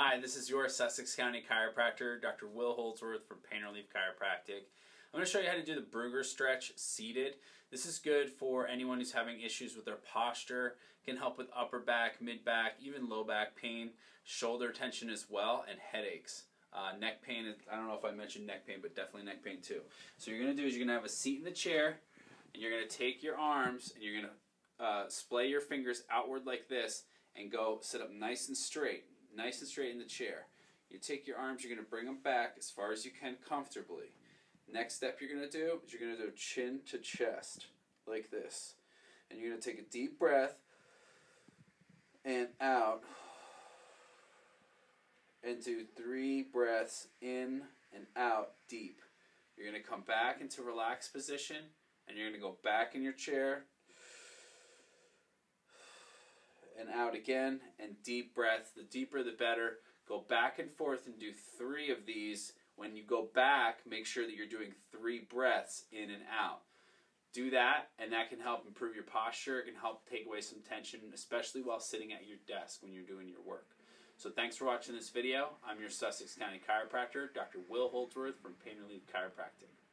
Hi, this is your Sussex County chiropractor, Dr. Will Holdsworth from Pain Relief Chiropractic. I'm going to show you how to do the Brugger stretch seated. This is good for anyone who's having issues with their posture. It can help with upper back, mid back, even low back pain, shoulder tension as well, and headaches. Neck pain, I don't know if I mentioned neck pain, but definitely neck pain too. So what you're going to do is you're going to have a seat in the chair, and you're going to take your arms, and you're going to splay your fingers outward like this, and go sit up nice and straight in the chair. You take your arms, you're going to bring them back as far as you can comfortably. Next step you're going to do is you're going to do chin to chest, like this. And you're going to take a deep breath, and out, and do 3 breaths in and out deep. You're going to come back into relaxed position, and you're going to go back in your chair, and out again, and deep breath. The deeper the better. Go back and forth and do 3 of these. When you go back, make sure that you're doing 3 breaths in and out. Do that, and that can help improve your posture. It can help take away some tension, especially while sitting at your desk when you're doing your work. So thanks for watching this video. I'm your Sussex County chiropractor, Dr. Will Holdsworth from Pain Relief Chiropractic.